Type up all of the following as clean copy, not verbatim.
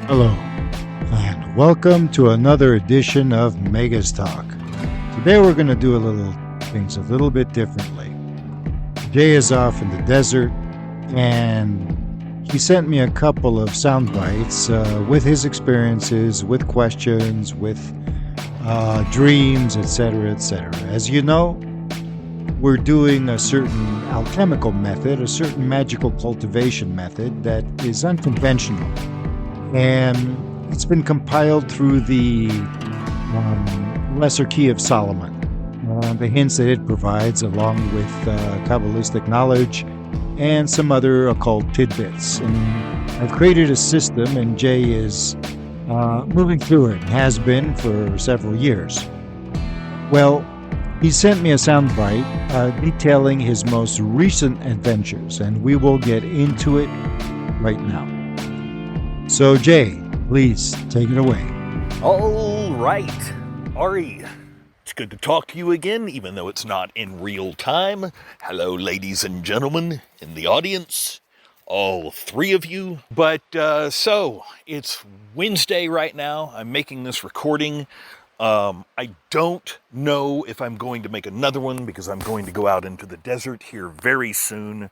Hello, and welcome to another edition of Magus Talk. Today we're going to do things a little bit differently. Jay is off in the desert, and he sent me a couple of sound bites with his experiences, with questions, with dreams, etc., etc. As you know, we're doing a certain alchemical method, a certain magical cultivation method that is unconventional. And it's been compiled through the Lesser Key of Solomon. The hints that it provides, along with Kabbalistic knowledge and some other occult tidbits. And I've created a system, and Jay is moving through it, has been for several years. Well, he sent me a soundbite detailing his most recent adventures, and we will get into it right now. So, Jay, please take it away. All right, Ari, it's good to talk to you again, even though it's not in real time. Hello, ladies and gentlemen in the audience, all three of you. But, so, it's Wednesday right now. I'm making this recording. I don't know if I'm going to make another one because I'm going to go out into the desert here very soon.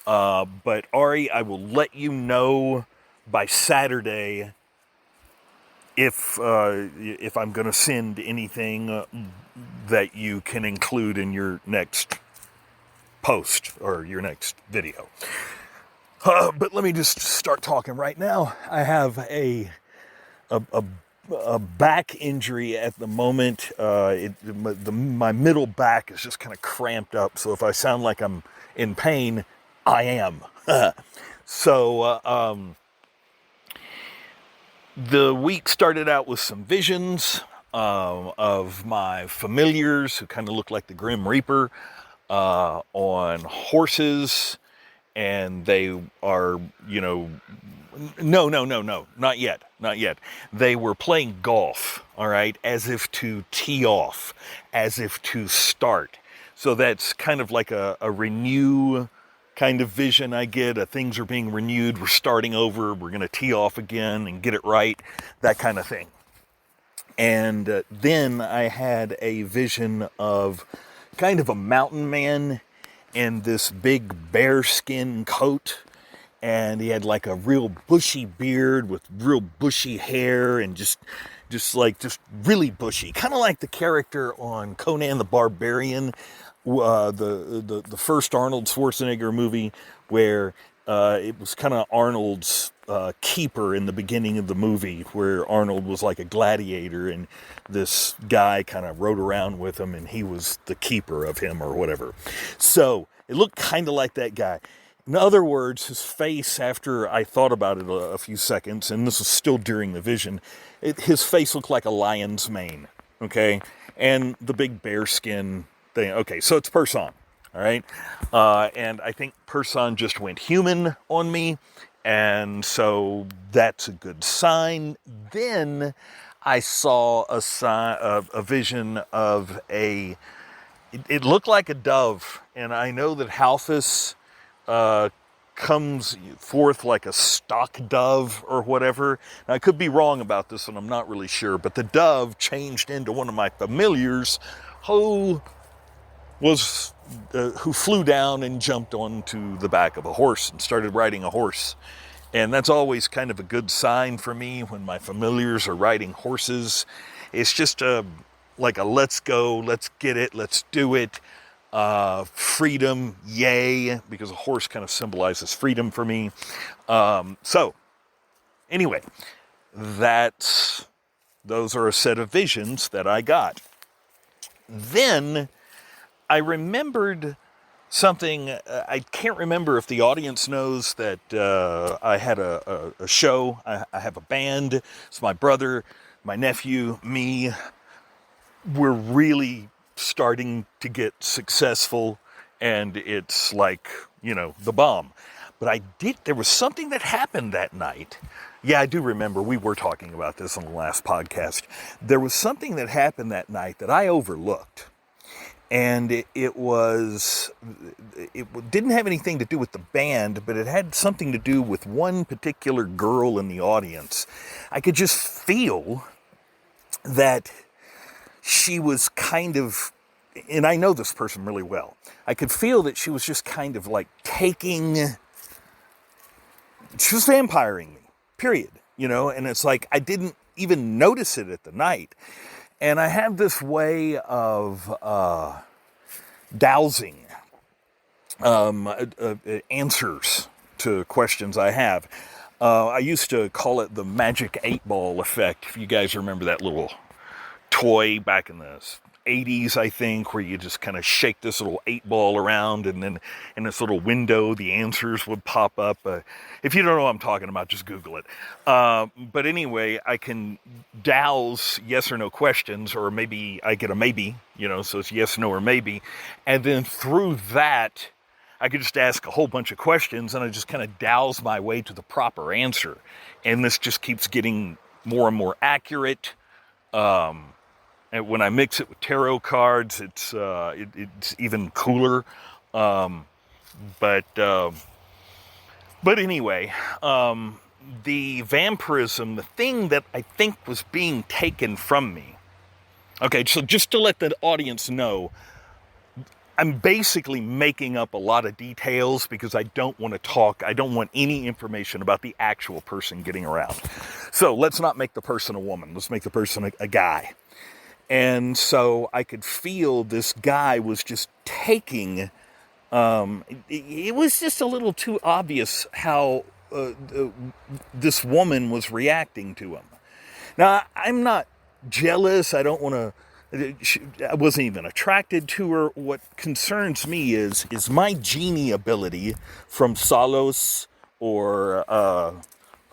But, Ari, I will let you know by Saturday if I'm going to send anything that you can include in your next post or your next video. But let me just start talking right now. I have a back injury at the moment. My middle back is just kind of cramped up, so if I sound like I'm in pain, I am. So, the week started out with some visions of my familiars who kind of look like the Grim Reaper on horses, and they are, no, not yet. They were playing golf, all right, as if to tee off, as if to start. So that's kind of like a renew kind of vision I get. Things are being renewed, we're starting over, we're going to tee off again and get it right, that kind of thing. And then I had a vision of kind of a mountain man in this big bearskin coat, and he had like a real bushy beard with real bushy hair and just really bushy, kind of like the character on Conan the Barbarian, the first Arnold Schwarzenegger movie, where it was kind of Arnold's keeper in the beginning of the movie, where Arnold was like a gladiator and this guy kind of rode around with him and he was the keeper of him or whatever. So it looked kind of like that guy. In other words, his face, after I thought about it a few seconds, and this was still during the vision, his face looked like a lion's mane, okay? And the big bearskin thing. Okay, so it's Person, all right? And I think Person just went human on me, and so that's a good sign. Then I saw a vision of it looked like a dove, and I know that Halphus comes forth like a stock dove or whatever. Now, I could be wrong about this, and I'm not really sure, but the dove changed into one of my familiars who flew down and jumped onto the back of a horse and started riding a horse. And that's always kind of a good sign for me when my familiars are riding horses. It's just like a let's go, let's get it, let's do it. Freedom, yay, because a horse kind of symbolizes freedom for me. So, anyway, those are a set of visions that I got. Then I remembered something. I can't remember if the audience knows that I had a show. I have a band. It's my brother, my nephew, me. We're really starting to get successful, and it's like, the bomb. But there was something that happened that night. Yeah, I do remember we were talking about this on the last podcast. There was something that happened that night that I overlooked. And it didn't have anything to do with the band, but it had something to do with one particular girl in the audience. I could just feel that she was kind of, and I know this person really well, I could feel that she was just kind of like she was vampiring me, period, and it's like I didn't even notice it at the night. And I have this way of dowsing answers to questions I have. I used to call it the magic 8-ball effect, if you guys remember that little toy back in the 80s, I think, where you just kind of shake this little 8-ball around, and then in this little window, the answers would pop up. If you don't know what I'm talking about, just Google it. But anyway, I can douse yes or no questions, or maybe I get a maybe, so it's yes, no, or maybe. And then through that, I could just ask a whole bunch of questions, and I just kind of douse my way to the proper answer. And this just keeps getting more and more accurate. And when I mix it with tarot cards, it's even cooler. But anyway, the vampirism, the thing that I think was being taken from me. Okay, so just to let the audience know, I'm basically making up a lot of details because I don't want any information about the actual person getting around. So let's not make the person a woman. Let's make the person a guy. And so I could feel this guy was just taking, it was just a little too obvious how this woman was reacting to him. Now, I'm not jealous. I don't want to, I wasn't even attracted to her. What concerns me is my genie ability from Salos or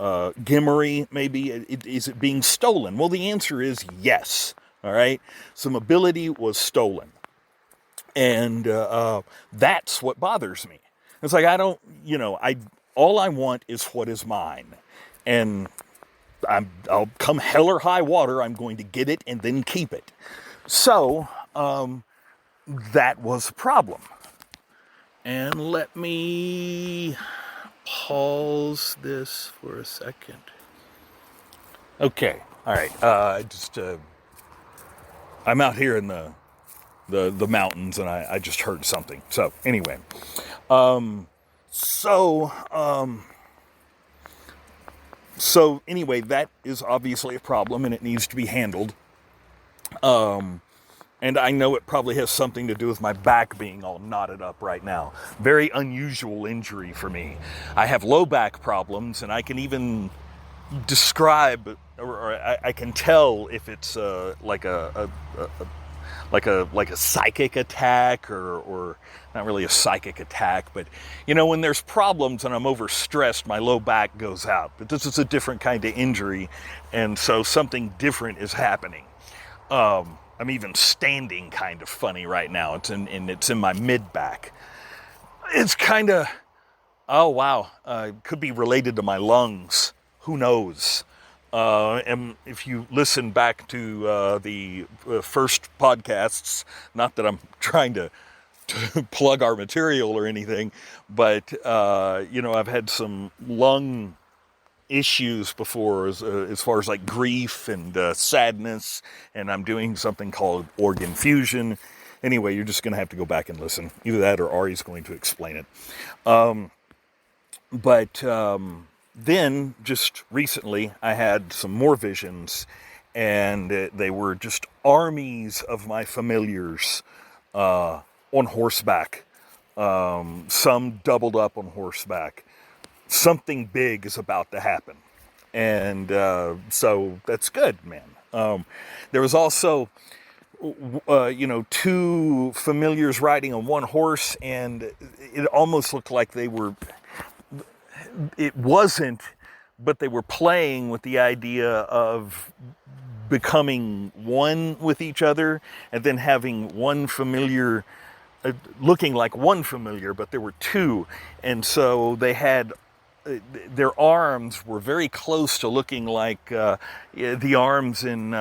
Gimmery, maybe, is it being stolen? Well, the answer is yes. All right, some ability was stolen, and that's what bothers me. It's like all I want is what is mine, and I'll come hell or high water, I'm going to get it and then keep it. So that was a problem, and let me pause this for a second. Okay, all right, I'm out here in the mountains, and I just heard something. So anyway, so anyway, that is obviously a problem, and it needs to be handled. And I know it probably has something to do with my back being all knotted up right now. Very unusual injury for me. I have low back problems, and I can even describe, or I can tell if it's like a psychic attack, or not really a psychic attack, but when there's problems and I'm overstressed, my low back goes out. But this is a different kind of injury, and so something different is happening. I'm even standing kind of funny right now. It's in my mid back. It's kind of, oh wow, could be related to my lungs. Who knows? And if you listen back to the first podcasts, not that I'm trying to plug our material or anything, but I've had some lung issues before, as far as like grief and sadness, and I'm doing something called organ fusion. Anyway, you're just going to have to go back and listen. Either that or Ari's going to explain it. Then, just recently, I had some more visions, and they were just armies of my familiars on horseback. Some doubled up on horseback. Something big is about to happen. And so that's good, man. There was also, two familiars riding on one horse, and it almost looked like it wasn't, but they were playing with the idea of becoming one with each other, and then having one familiar, looking like one familiar, but there were two. And so they had, their arms were very close to looking like the arms in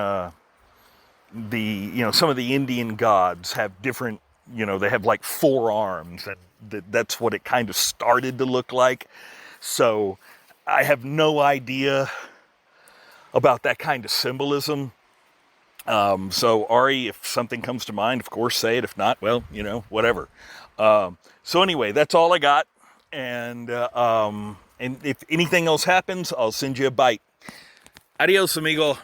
some of the Indian gods have different, they have like four arms, and that's what it kind of started to look like. So I have no idea about that kind of symbolism. So Ari, if something comes to mind, of course say it. If not, well, whatever. So anyway, that's all I got. And if anything else happens, I'll send you a bite. Adios, amigo.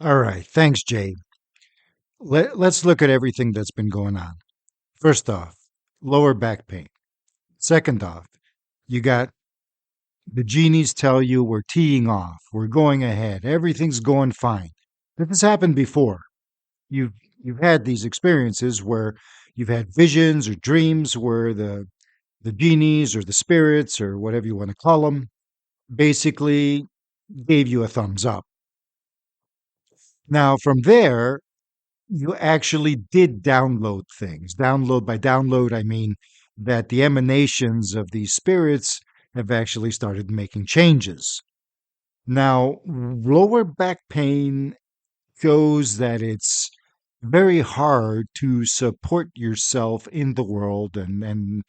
All right. Thanks, Jay. Let's look at everything that's been going on. First off, lower back pain. Second off, you got the genies tell you we're teeing off, we're going ahead, everything's going fine. This has happened before. You've you've had these experiences where you've had visions or dreams where the genies or the spirits or whatever you want to call them basically gave you a thumbs up. Now, from there, you actually did download things. Download, by download, I mean that the emanations of these spirits have actually started making changes. Now, lower back pain shows that it's very hard to support yourself in the world. And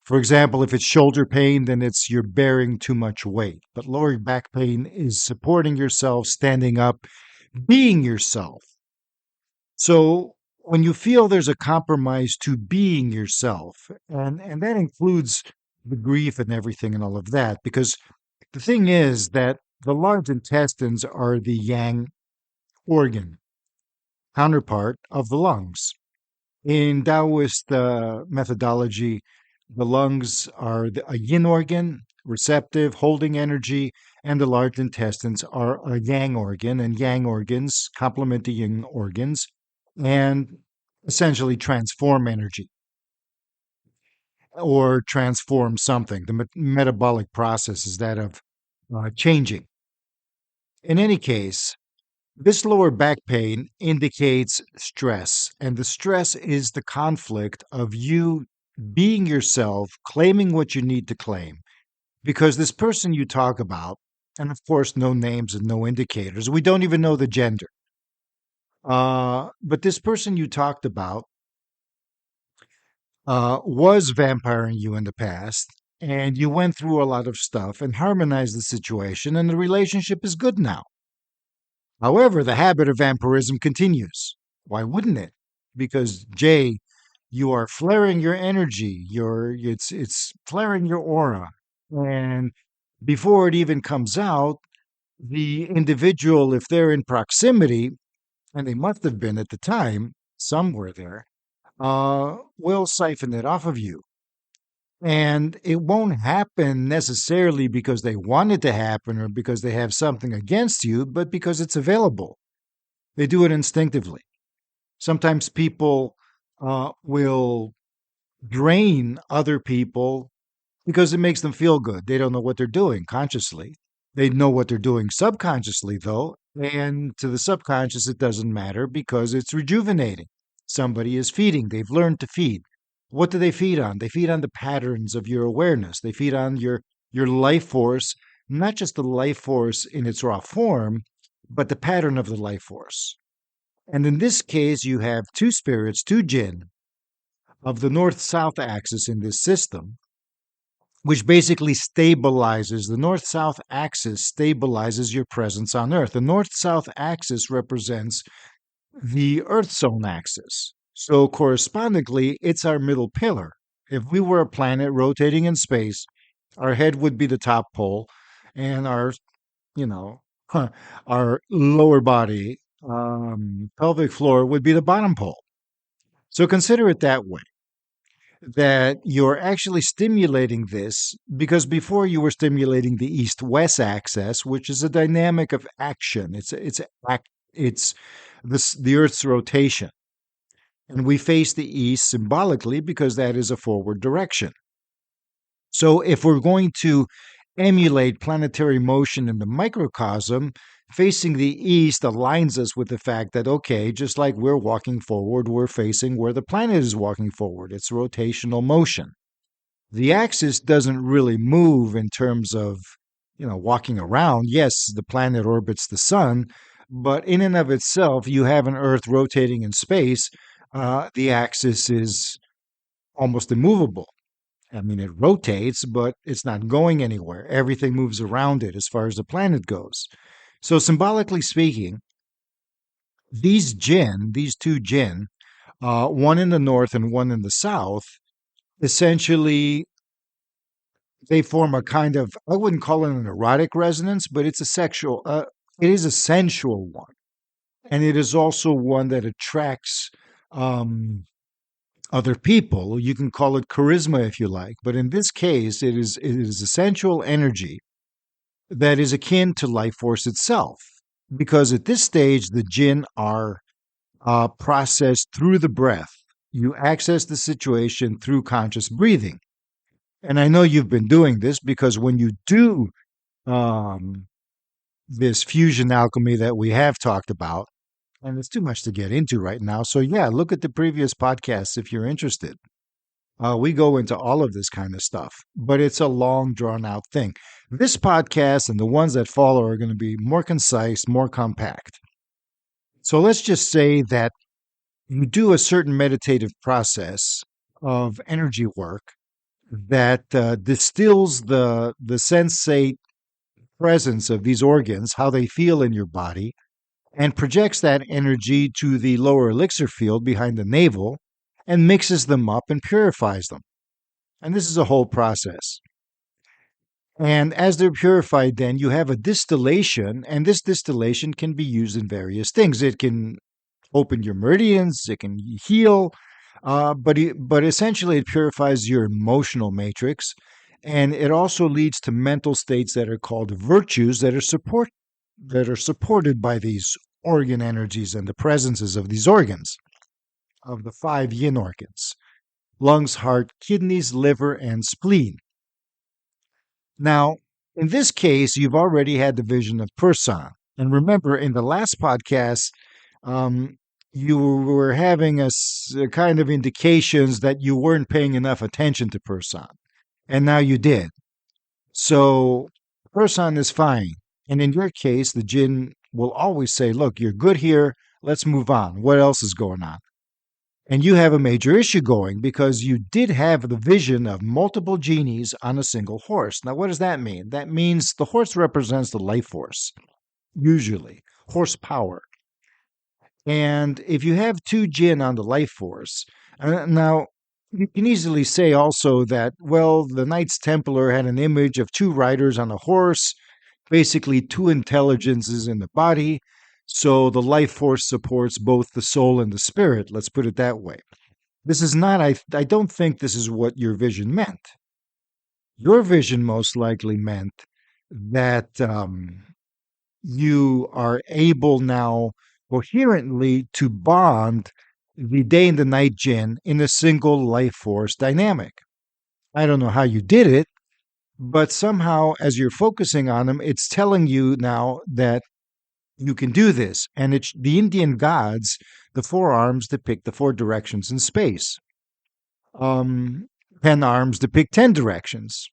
for example, if it's shoulder pain, then it's you're bearing too much weight. But lower back pain is supporting yourself, standing up, being yourself. So when you feel there's a compromise to being yourself, and that includes the grief and everything and all of that, because the thing is that the large intestines are the yang organ counterpart of the lungs. In Taoist methodology, the lungs are a yin organ, receptive, holding energy, and the large intestines are a yang organ, and yang organs complement the yin organs and essentially transform energy or transform something. The metabolic process is that of changing. In any case, this lower back pain indicates stress, and the stress is the conflict of you being yourself, claiming what you need to claim. Because this person you talk about, and of course, no names and no indicators, we don't even know the gender. But this person you talked about was vampiring you in the past, and you went through a lot of stuff and harmonized the situation, and the relationship is good now. However, the habit of vampirism continues. Why wouldn't it? Because Jay, you are flaring your energy. It's flaring your aura, and before it even comes out, the individual, if they're in proximity, and they must have been at the time, somewhere there, will siphon it off of you. And it won't happen necessarily because they want it to happen or because they have something against you, but because it's available. They do it instinctively. Sometimes people will drain other people because it makes them feel good. They don't know what they're doing consciously. They know what they're doing subconsciously, though. And to the subconscious, it doesn't matter because it's rejuvenating. Somebody is feeding, they've learned to feed. What do they feed on? They feed on the patterns of your awareness. They feed on your life force, not just the life force in its raw form, but the pattern of the life force. And in this case, you have two spirits, two jinn of the north south axis in this system, which basically stabilizes the north south axis, stabilizes your presence on Earth. The north south axis represents the Earth zone axis. So, correspondingly, it's our middle pillar. If we were a planet rotating in space, our head would be the top pole, and you know, our lower body, pelvic floor would be the bottom pole. So, consider it that way, that you're actually stimulating this because before you were stimulating the east-west axis, which is a dynamic of action. It's the Earth's rotation, and we face the east symbolically because that is a forward direction. So, if we're going to emulate planetary motion in the microcosm, facing the east aligns us with the fact that, okay, just like we're walking forward, we're facing where the planet is walking forward. It's rotational motion. The axis doesn't really move in terms of walking around. Yes, the planet orbits the sun, but in and of itself, you have an Earth rotating in space. The axis is almost immovable. I mean, it rotates, but it's not going anywhere. Everything moves around it as far as the planet goes. So, symbolically speaking, these two jinn, one in the north and one in the south, essentially they form a kind of, I wouldn't call it an erotic resonance, but it is a sensual one. And it is also one that attracts um, other people. You can call it charisma if you like, but in this case, it is a sensual energy that is akin to life force itself. Because at this stage, the jinn are processed through the breath. You access the situation through conscious breathing. And I know you've been doing this because when you do um, this fusion alchemy that we have talked about, and it's too much to get into right now. So, yeah, look at the previous podcasts if you're interested. We go into all of this kind of stuff, but it's a long, drawn out thing. This podcast and the ones that follow are going to be more concise, more compact. So, let's just say that you do a certain meditative process of energy work that distills the sensate presence of these organs, how they feel in your body, and projects that energy to the lower elixir field behind the navel and mixes them up and purifies them. And this is a whole process. And as they're purified, then you have a distillation, and this distillation can be used in various things. It can open your meridians, it can heal, but essentially it purifies your emotional matrix, and it also leads to mental states that are called virtues that are supported by these organ energies and the presences of these organs, of the five yin organs: lungs, heart, kidneys, liver, and spleen. Now, in this case, you've already had the vision of Person. And remember, in the last podcast, um, you were having a kind of indications that you weren't paying enough attention to Person. And now you did. So, Person is fine. And in your case, the jinn will always say, look, you're good here. Let's move on. What else is going on? And you have a major issue going because you did have the vision of multiple genies on a single horse. Now, what does that mean? That means the horse represents the life force, usually, horsepower. And if you have two jinn on the life force, now you can easily say also that, well, the Knights Templar had an image of two riders on a horse, basically two intelligences in the body. So the life force supports both the soul and the spirit. Let's put it that way. This is not, I don't think this is what your vision meant. Your vision most likely meant that you are able now coherently to bond the day and the night jinn in a single life force dynamic. I don't know how you did it, but somehow as you're focusing on them, it's telling you now that you can do this. And it's the Indian gods, the four arms depict the four directions in space. 10 arms depict 10 directions.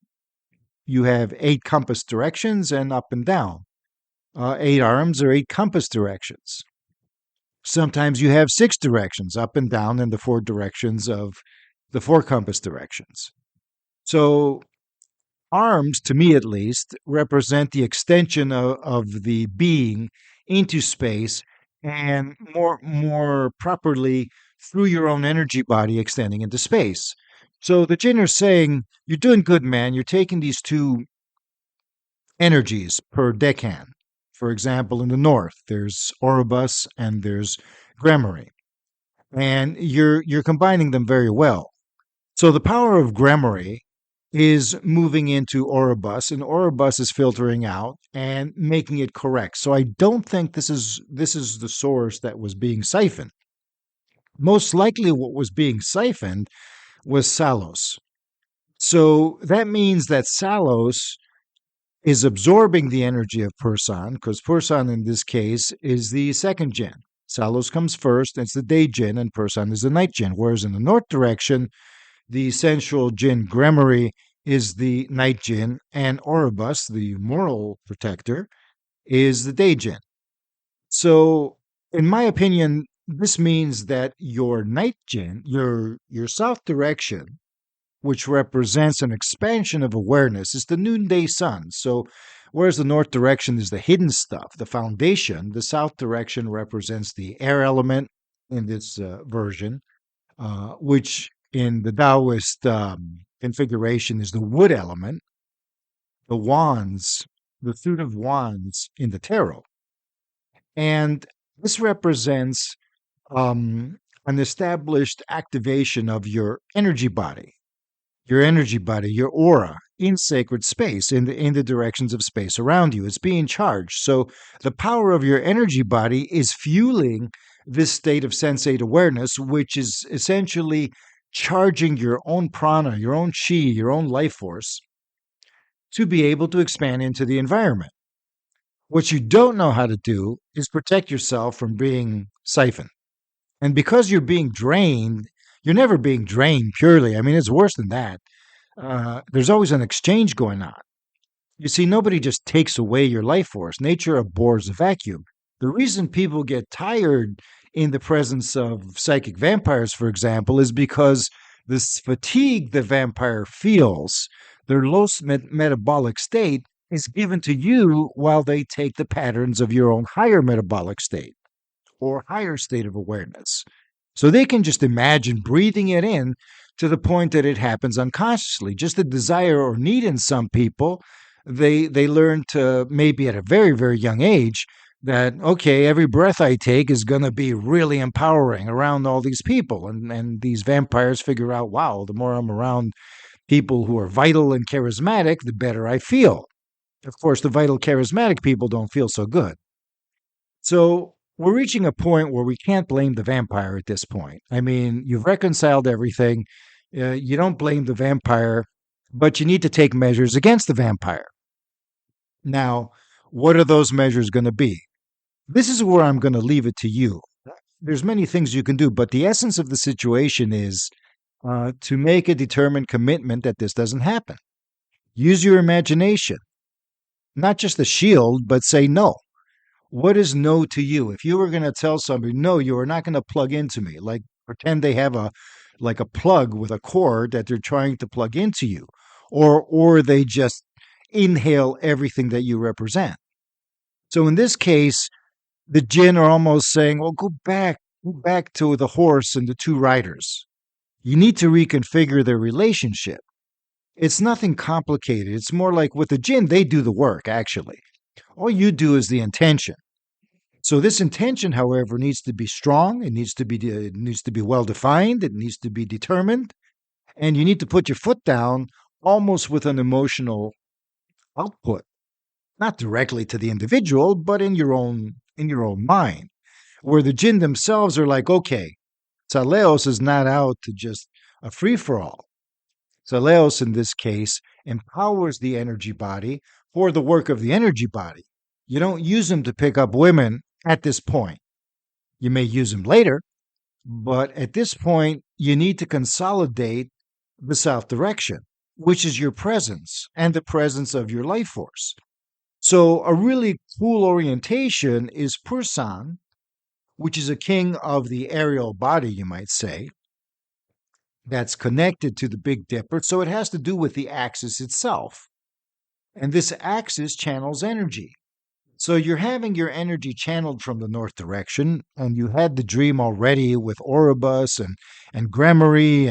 You have 8 compass directions and up and down. 8 arms are 8 compass directions. Sometimes you have 6 directions, up and down, and the 4 directions of the 4 compass directions. So arms, to me at least, represent the extension of the being into space, and more properly through your own energy body extending into space. So the jinn are saying, you're doing good, man. You're taking these two energies per decan. For example, in the north, there's Oribus and there's Gremory. And you're combining them very well. So the power of Gremory is moving into Oribus, and Oribus is filtering out and making it correct. So I don't think this is the source that was being siphoned. Most likely what was being siphoned was Salos. So that means that Salos is absorbing the energy of Person, because Person in this case is the second jinn. Salos comes first, it's the day jinn, and Person is the night jinn. Whereas in the north direction, the sensual jinn Gremory is the night jinn, and Oribus, the moral protector, is the day jinn. So, in my opinion, this means that your night jinn, your south direction, which represents an expansion of awareness, is the noonday sun. So, whereas the north direction is the hidden stuff, the foundation, the south direction represents the air element in this version, which in the Taoist configuration is the wood element, the wands, the suit of wands in the tarot. And this represents um, an established activation of your energy body, your aura in sacred space, in the directions of space around you. It's being charged. So the power of your energy body is fueling this state of sensate awareness, which is essentially charging your own prana, your own chi, your own life force to be able to expand into the environment. What you don't know how to do is protect yourself from being siphoned. And because you're being drained, you're never being drained purely. I mean, it's worse than that. There's always an exchange going on. You see, nobody just takes away your life force. Nature abhors a vacuum. The reason people get tired in the presence of psychic vampires, for example, is because this fatigue the vampire feels, their low metabolic state, is given to you while they take the patterns of your own higher metabolic state or higher state of awareness. So they can just imagine breathing it in to the point that it happens unconsciously. Just a desire or need in some people, they learn to, maybe at a very, very young age, that, okay, every breath I take is going to be really empowering around all these people. And these vampires figure out, wow, the more I'm around people who are vital and charismatic, the better I feel. Of course, the vital, charismatic people don't feel so good. So we're reaching a point where we can't blame the vampire at this point. I mean, you've reconciled everything. You don't blame the vampire, but you need to take measures against the vampire. Now, what are those measures going to be? This is where I'm going to leave it to you. There's many things you can do, but the essence of the situation is to make a determined commitment that this doesn't happen. Use your imagination, not just a shield, but say no. What is no to you? If you were going to tell somebody, no, you are not going to plug into me, like pretend they have a plug with a cord that they're trying to plug into you, or they just inhale everything that you represent. So in this case, the jinn are almost saying, well, go back to the horse and the two riders. You need to reconfigure their relationship. It's nothing complicated. It's more like with the jinn, they do the work, actually. All you do is the intention. So this intention, however, needs to be strong. It needs to be well defined. It needs to be determined, and you need to put your foot down, almost with an emotional output, not directly to the individual, but in your own mind, where the jinn themselves are like, okay, Taleos is not out to just a free for all. Taleos, in this case, empowers the energy body for the work of the energy body. You don't use them to pick up women at this point. You may use them later, but at this point, you need to consolidate the south direction, which is your presence and the presence of your life force. So, a really cool orientation is Pursan, which is a king of the aerial body, you might say, that's connected to the Big Dipper. So, it has to do with the axis itself. And this axis channels energy. So you're having your energy channeled from the north direction, and you had the dream already with Oribus and Gremory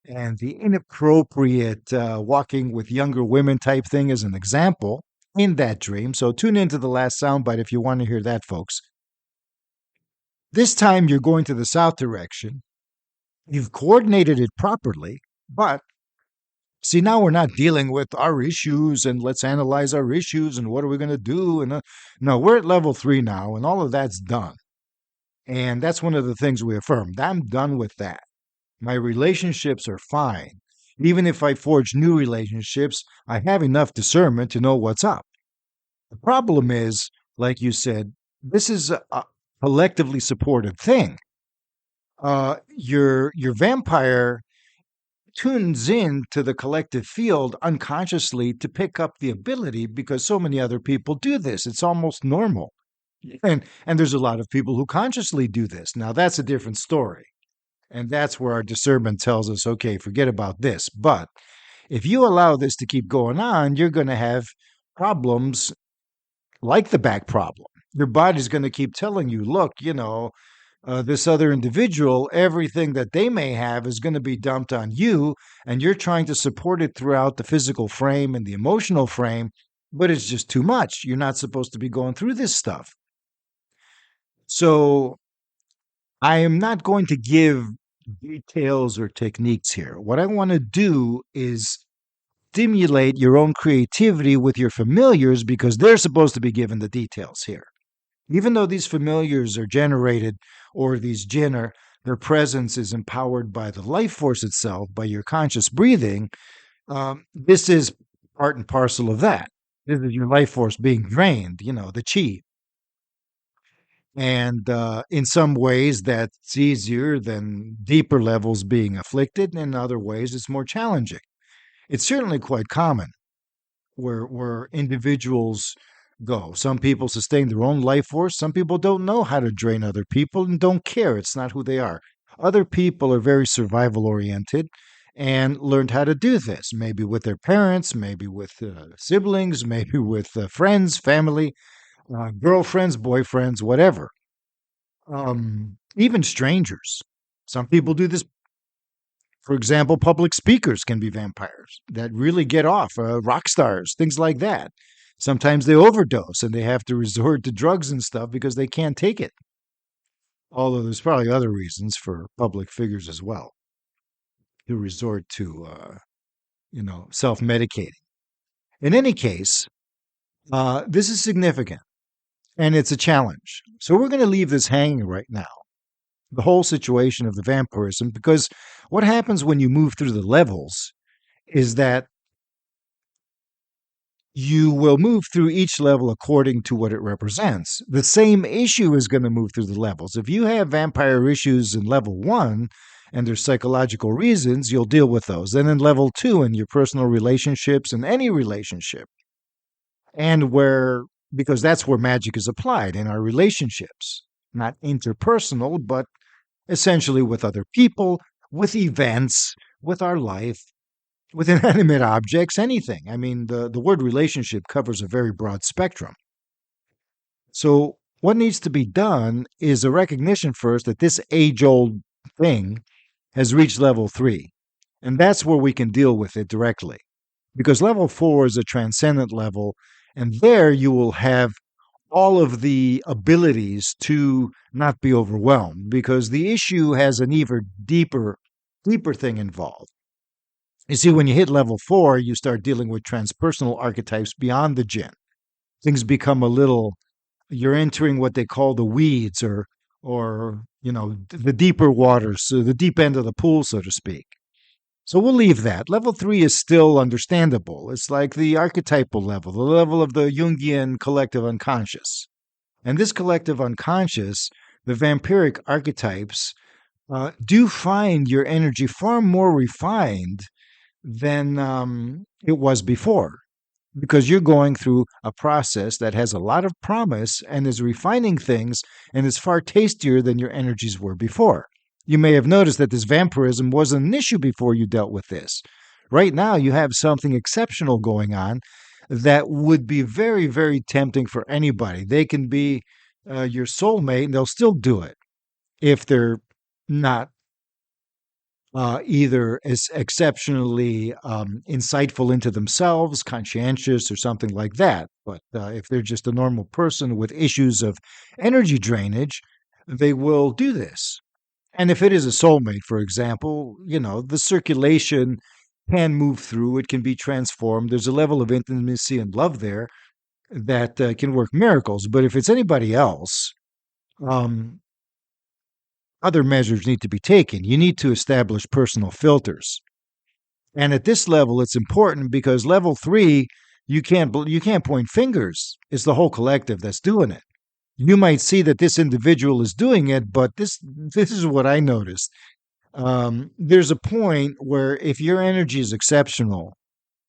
and the inappropriate walking with younger women type thing as an example in that dream. So tune into the last soundbite if you want to hear that, folks. This time you're going to the south direction. You've coordinated it properly, but see, now we're not dealing with our issues and let's analyze our issues and what are we going to do. And no, we're at level 3 now, and all of that's done. And that's one of the things we affirmed. I'm done with that. My relationships are fine. Even if I forge new relationships, I have enough discernment to know what's up. The problem is, like you said, this is a collectively supported thing. Your vampire tunes in to the collective field unconsciously to pick up the ability because so many other people do this. It's almost normal. And there's a lot of people who consciously do this. Now that's a different story. And that's where our discernment tells us, okay, forget about this. But if you allow this to keep going on, you're going to have problems like the back problem. Your body's going to keep telling you, look, this other individual, everything that they may have is going to be dumped on you, and you're trying to support it throughout the physical frame and the emotional frame, but it's just too much. You're not supposed to be going through this stuff. So I am not going to give details or techniques here. What I want to do is stimulate your own creativity with your familiars because they're supposed to be given the details here. Even though these familiars are generated, or these jinn are, their presence is empowered by the life force itself, by your conscious breathing, this is part and parcel of that. This is your life force being drained, the chi. And in some ways, that's easier than deeper levels being afflicted. And in other ways, it's more challenging. It's certainly quite common where individuals go. Some people sustain their own life force. Some people don't know how to drain other people and don't care. It's not who they are. Other people are very survival oriented and learned how to do this, maybe with their parents, maybe with siblings, maybe with friends, family, girlfriends, boyfriends, whatever. Even strangers. Some people do this. For example, public speakers can be vampires that really get off, rock stars, things like that. Sometimes they overdose and they have to resort to drugs and stuff because they can't take it. Although there's probably other reasons for public figures as well who resort to, self medicating. In any case, this is significant and it's a challenge. So we're going to leave this hanging right now, the whole situation of the vampirism, because what happens when you move through the levels is that you will move through each level according to what it represents. The same issue is going to move through the levels. If you have vampire issues in level 1 and there's psychological reasons, you'll deal with those. Then in level 2, in your personal relationships and any relationship, and because that's where magic is applied in our relationships, not interpersonal, but essentially with other people, with events, with our life, with inanimate objects, anything. I mean, the word relationship covers a very broad spectrum. So, what needs to be done is a recognition first that this age old thing has reached level 3. And that's where we can deal with it directly. Because level 4 is a transcendent level, and there you will have all of the abilities to not be overwhelmed because the issue has an even deeper thing involved. You see, when you hit level 4, you start dealing with transpersonal archetypes beyond the jinn. Things become you're entering what they call the weeds or the deeper waters, so the deep end of the pool, so to speak. So we'll leave that. Level 3 is still understandable. It's like the archetypal level, the level of the Jungian collective unconscious. And this collective unconscious, the vampiric archetypes, do find your energy far more refined than it was before, because you're going through a process that has a lot of promise and is refining things and is far tastier than your energies were before. You may have noticed that this vampirism wasn't an issue before you dealt with this. Right now, you have something exceptional going on that would be very, very tempting for anybody. They can be your soulmate and they'll still do it if they're not either as exceptionally insightful into themselves, conscientious, or something like that. But if they're just a normal person with issues of energy drainage, they will do this. And if it is a soulmate, for example, the circulation can move through, it can be transformed. There's a level of intimacy and love there that can work miracles. But if it's anybody else, other measures need to be taken. You need to establish personal filters. And at this level, it's important because level 3, you can't point fingers. It's the whole collective that's doing it. You might see that this individual is doing it, but this is what I noticed. There's a point where if your energy is exceptional,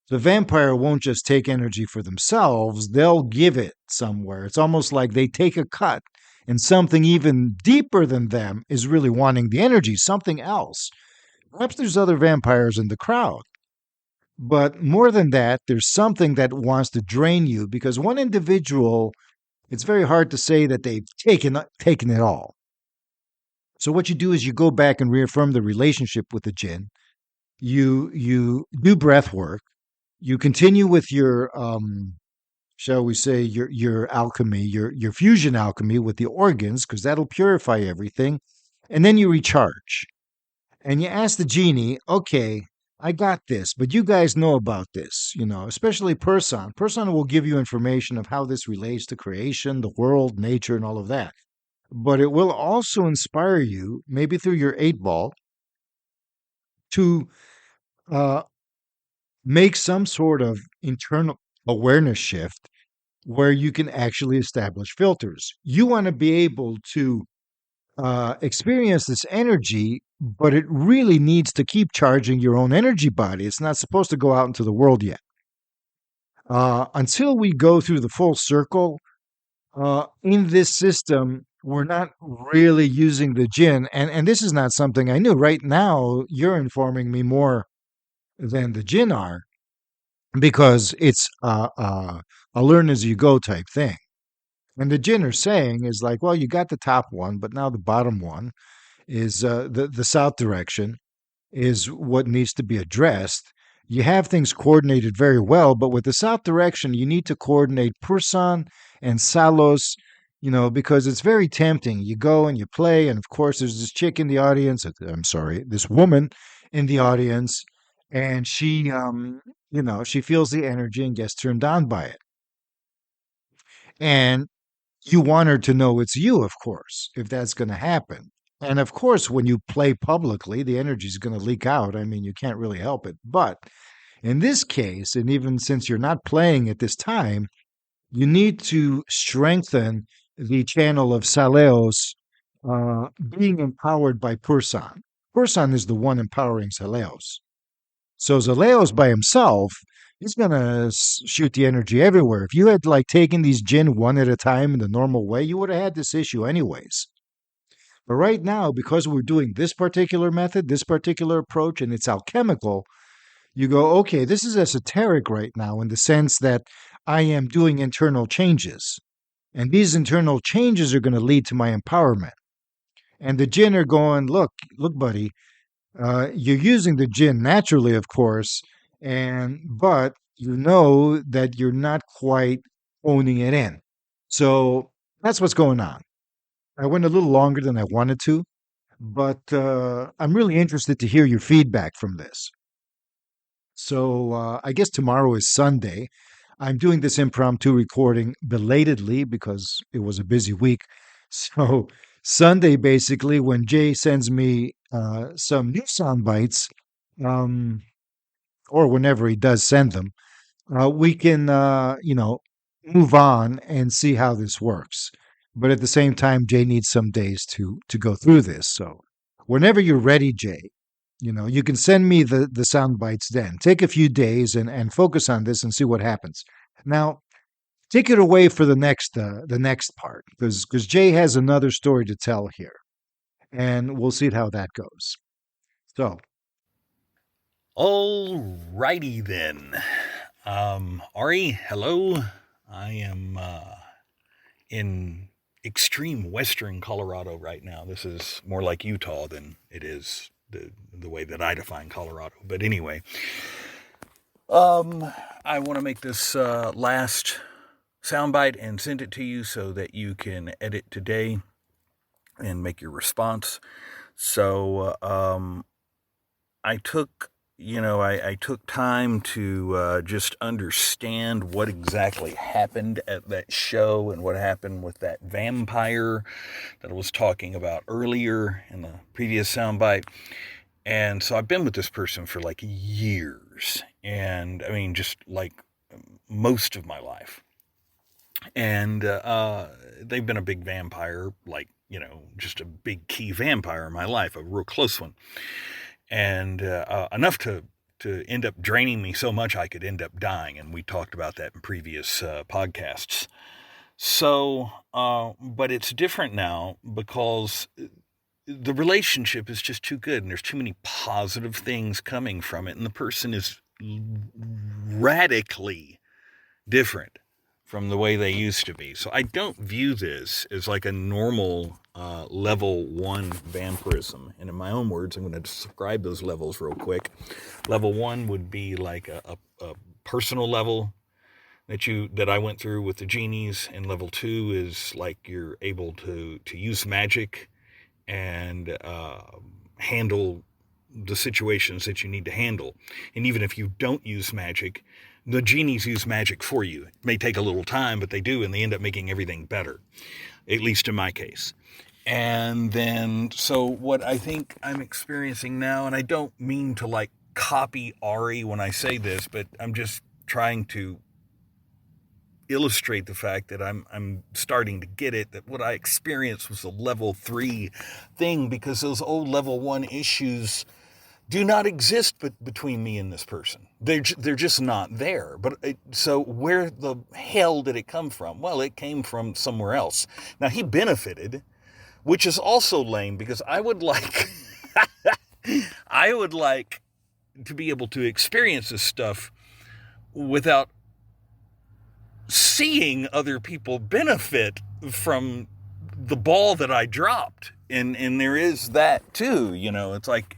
the vampire won't just take energy for themselves, they'll give it somewhere. It's almost like they take a cut, and something even deeper than them is really wanting the energy, something else. Perhaps there's other vampires in the crowd. But more than that, there's something that wants to drain you because one individual, it's very hard to say that they've taken it all. So what you do is you go back and reaffirm the relationship with the jinn. You do breath work. You continue with your shall we say your alchemy, your fusion alchemy with the organs because that'll purify everything. And then you recharge. And you ask the genie, okay, I got this, but you guys know about this, especially Person. Person will give you information of how this relates to creation, the world, nature, and all of that. But it will also inspire you, maybe through your 8 ball, to uh, make some sort of internal awareness shift where you can actually establish filters. You want to be able to experience this energy, but it really needs to keep charging your own energy body. It's not supposed to go out into the world yet. Until we go through the full circle in this system, we're not really using the jinn. And this is not something I knew. Right now, you're informing me more than the jinn are because it's a learn as you go type thing. And the jinn are saying is like, well, you got the top one, but now the bottom one is the south direction is what needs to be addressed. You have things coordinated very well, but with the south direction, you need to coordinate Pursan and Salos, because it's very tempting. You go and you play, and of course, there's this chick in the audience. I'm sorry, this woman in the audience, and she feels the energy and gets turned on by it. And you want her to know it's you, of course, if that's going to happen. And of course, when you play publicly, the energy is going to leak out. I mean, you can't really help it. But in this case, and even since you're not playing at this time, you need to strengthen the channel of Saleos being empowered by Pursan. Pursan is the one empowering Saleos. So Zaleos by himself, he's going to shoot the energy everywhere. If you had like taken these jinn one at a time in the normal way, you would have had this issue anyways. But right now, because we're doing this particular method, this particular approach, and it's alchemical, you go, okay, this is esoteric right now in the sense that I am doing internal changes. And these internal changes are going to lead to my empowerment. And the jinn are going, look, buddy, you're using the jinn naturally, of course, but you know that you're not quite owning it in. So that's what's going on. I went a little longer than I wanted to, but I'm really interested to hear your feedback from this. So I guess tomorrow is Sunday. I'm doing this impromptu recording belatedly because it was a busy week. So Sunday, basically, when Jay sends me some new sound bites, um, or whenever he does send them, we can, move on and see how this works. But at the same time, Jay needs some days to go through this. So whenever you're ready, Jay, you can send me the sound bites then. Take a few days and focus on this and see what happens. Now, take it away for the next part because Jay has another story to tell here, and we'll see how that goes. So, All righty then. Ari, hello. I am in extreme western Colorado right now. This is more like Utah than it is the way that I define Colorado. But anyway, I want to make this last soundbite and send it to you so that you can edit today and make your response. So I took I took time to just understand what exactly happened at that show and what happened with that vampire that I was talking about earlier in the previous soundbite. And so I've been with this person for like years. And I mean, just like most of my life. And they've been a big vampire, like, just a big key vampire in my life, a real close one. And enough to end up draining me so much I could end up dying. And we talked about that in previous podcasts. So, but it's different now because the relationship is just too good and there's too many positive things coming from it. And the person is radically different from the way they used to be. So I don't view this as like a normal level 1 vampirism. And in my own words, I'm going to describe those levels real quick. Level 1 would be like a personal level that I went through with the genies, and level 2 is like you're able to use magic and handle the situations that you need to handle. And even if you don't use magic, the genies use magic for you. It may take a little time, but they do, and they end up making everything better, at least in my case. And then, so what I think I'm experiencing now, and I don't mean to like copy Ari when I say this, but I'm just trying to illustrate the fact that I'm starting to get it, that what I experienced was a level 3 thing, because those old level 1 issues do not exist between me and this person. They're just not there. But so where the hell did it come from? Well, it came from somewhere else. Now, he benefited, which is also lame, because I would like I would like to be able to experience this stuff without seeing other people benefit from the ball that I dropped. And there is that too, it's like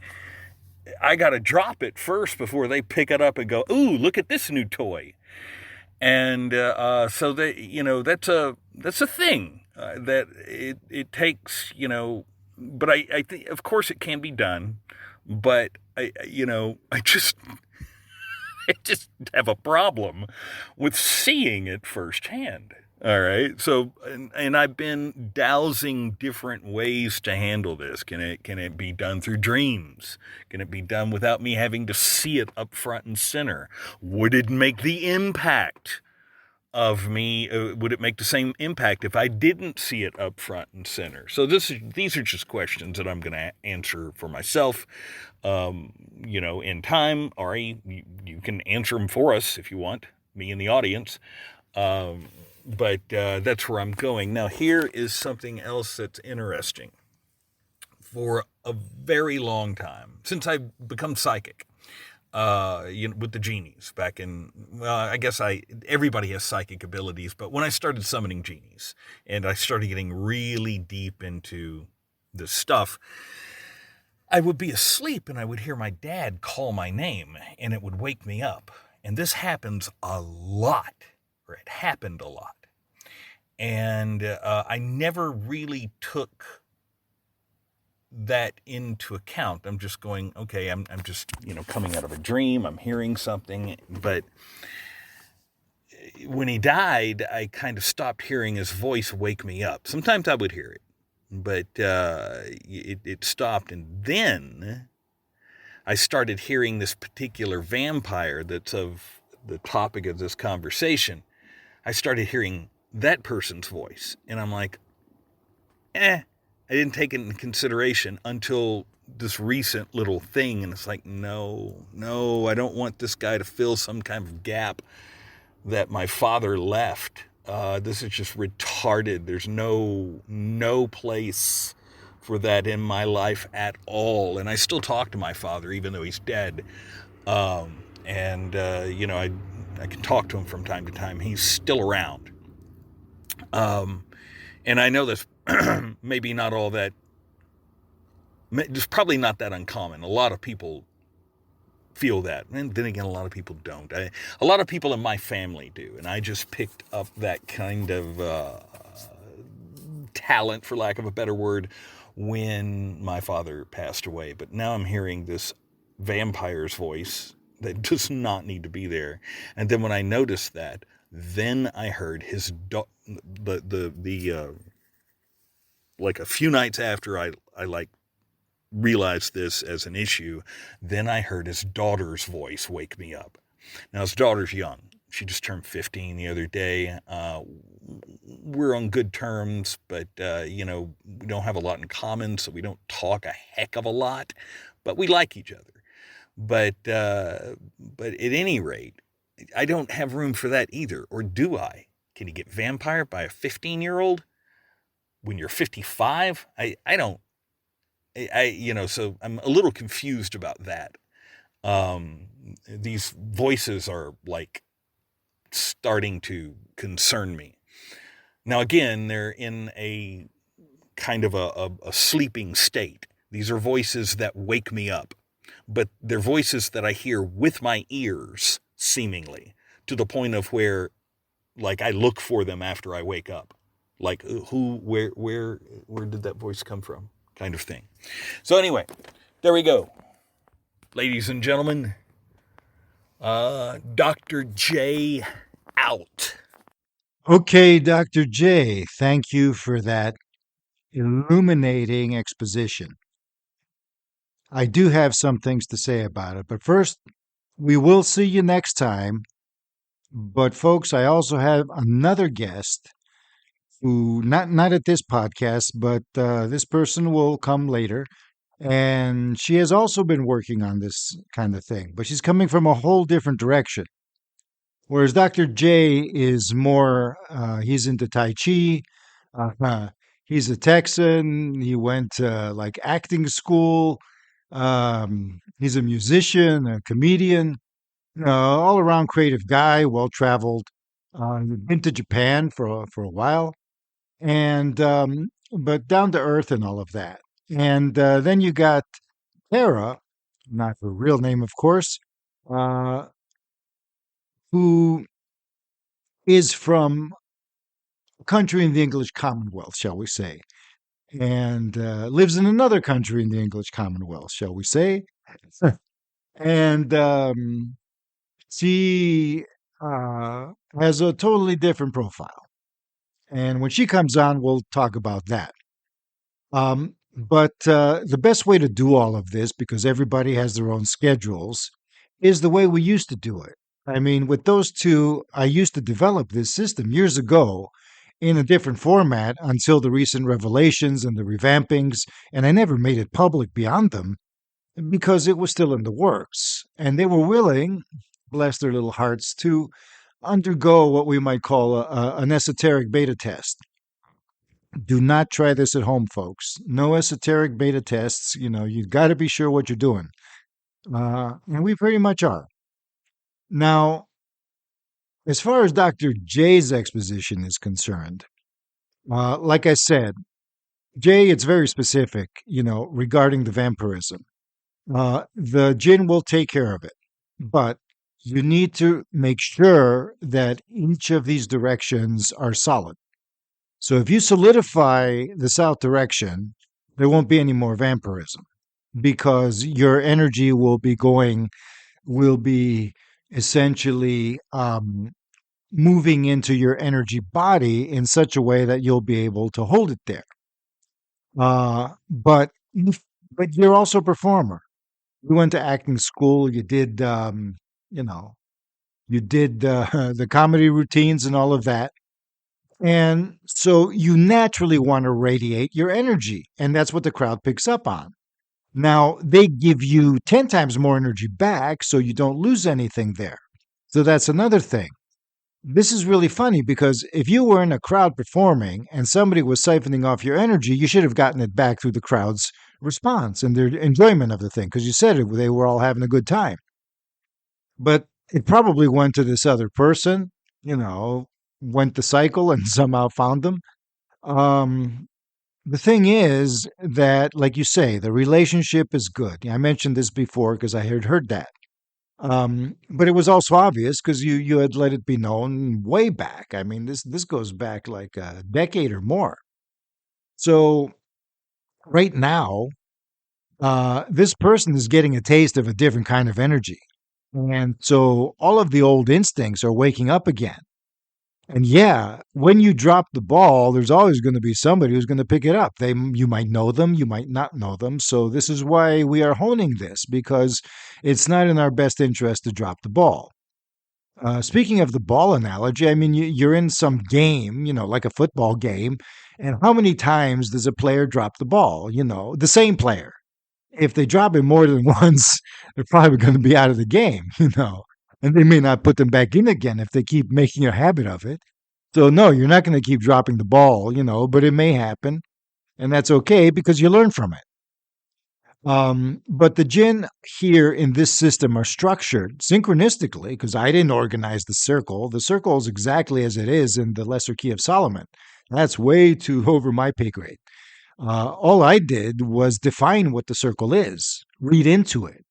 I got to drop it first before they pick it up and go, ooh, look at this new toy. And so that's a thing that it takes, but I think, of course, it can be done, but I just I just have a problem with seeing it firsthand. All right. So, and I've been dowsing different ways to handle this. Can it be done through dreams? Can it be done without me having to see it up front and center? Would it make the impact of me? Would it make the same impact if I didn't see it up front and center? So these are just questions that I'm going to answer for myself. In time. Ari, you can answer them for us if you want, me in the audience. But that's where I'm going. Now, here is something else that's interesting. For a very long time, since I've become psychic, with the genies back in, well, I guess everybody has psychic abilities, but when I started summoning genies and I started getting really deep into this stuff, I would be asleep and I would hear my dad call my name and it would wake me up. And this happens a lot, or it happened a lot. And I never really took that into account. I'm just going, okay, I'm just, coming out of a dream. I'm hearing something. But when he died, I kind of stopped hearing his voice wake me up. Sometimes I would hear it, but it stopped. And then I started hearing this particular vampire that's of the topic of this conversation. I started hearing that person's voice, and I'm like, I didn't take it into consideration until this recent little thing, and it's like, no, I don't want this guy to fill some kind of gap that my father left. This is just retarded. There's no place for that in my life at all. And I still talk to my father, even though he's dead. I can talk to him from time to time. He's still around. And I know that's maybe not all that, it's probably not that uncommon. A lot of people feel that. And then again, a lot of people don't. A lot of people in my family do. And I just picked up that kind of talent, for lack of a better word, when my father passed away. But now I'm hearing this vampire's voice that does not need to be there. And then when I noticed that, then I heard his like a few nights after I realized this as an issue, then I heard his daughter's voice wake me up. Now his daughter's young. She just turned 15 the other day. we're on good terms, but we don't have a lot in common, so we don't talk a heck of a lot, but we like each other. But at any rate, I don't have room for that either, or do I? Can you get vampired by a 15-year-old when you're 55? I don't. So I'm a little confused about that. These voices are like starting to concern me. Now, again, they're in a kind of a sleeping state. These are voices that wake me up, but they're voices that I hear with my ears, seemingly, to the point of where, like, I look for them after I wake up. Like, where did that voice come from? Kind of thing. So anyway, there we go. Ladies and gentlemen, Dr. J out. Okay, Dr. J, thank you for that illuminating exposition. I do have some things to say about it, but first, we will see you next time. But folks, I also have another guest who not at this podcast, but this person will come later. And she has also been working on this kind of thing, but she's coming from a whole different direction. Whereas Dr. J is more, he's into Tai Chi. Uh, he's a Texan. He went to like acting school. He's a musician, a comedian, all around creative guy, well traveled. Been to Japan for a while, and but down to earth and all of that. And then you got Tara, not her real name, of course, uh, who is from a country in the English Commonwealth, shall we say, and lives in another country in the English Commonwealth, shall we say. And she has a totally different profile. And when she comes on, we'll talk about that. But the best way to do all of this, because everybody has their own schedules, is the way we used to do it. I mean, with those two, I used to develop this system years ago in a different format until the recent revelations and the revampings, and I never made it public beyond them because it was still in the works. And they were willing, bless their little hearts, to undergo what we might call an esoteric beta test. Do not try this at home, folks. No esoteric beta tests. You've got to be sure what you're doing. And we pretty much are. Now, as far as Dr. J's exposition is concerned, like I said, Jay, it's very specific, regarding the vampirism. The jinn will take care of it, but you need to make sure that each of these directions are solid. So if you solidify the south direction, there won't be any more vampirism because your energy will be essentially moving into your energy body in such a way that you'll be able to hold it there. But you're also a performer. You went to acting school. You did, you know, you did the comedy routines and all of that. And so you naturally want to radiate your energy, and that's what the crowd picks up on. Now, they give you 10 times more energy back, so you don't lose anything there. So that's another thing. This is really funny because if you were in a crowd performing and somebody was siphoning off your energy, you should have gotten it back through the crowd's response and their enjoyment of the thing because you said it, they were all having a good time. But it probably went to this other person, went the cycle and somehow found them. Um, the thing is that, like you say, the relationship is good. I mentioned this before because I had heard that. But it was also obvious because you had let it be known way back. I mean, this goes back like a decade or more. So right now, this person is getting a taste of a different kind of energy. And so all of the old instincts are waking up again. And yeah, when you drop the ball, there's always going to be somebody who's going to pick it up. You might know them, you might not know them. So this is why we are honing this because it's not in our best interest to drop the ball. Speaking of the ball analogy, I mean, you're in some game, like a football game, and how many times does a player drop the ball? The same player. If they drop it more than once, they're probably going to be out of the game, and they may not put them back in again if they keep making a habit of it. So, no, you're not going to keep dropping the ball, but it may happen, and that's okay because you learn from it. But the jinn here in this system are structured synchronistically because I didn't organize the circle. The circle is exactly as it is in the Lesser Key of Solomon. That's way too over my pay grade. All I did was define what the circle is, read into it.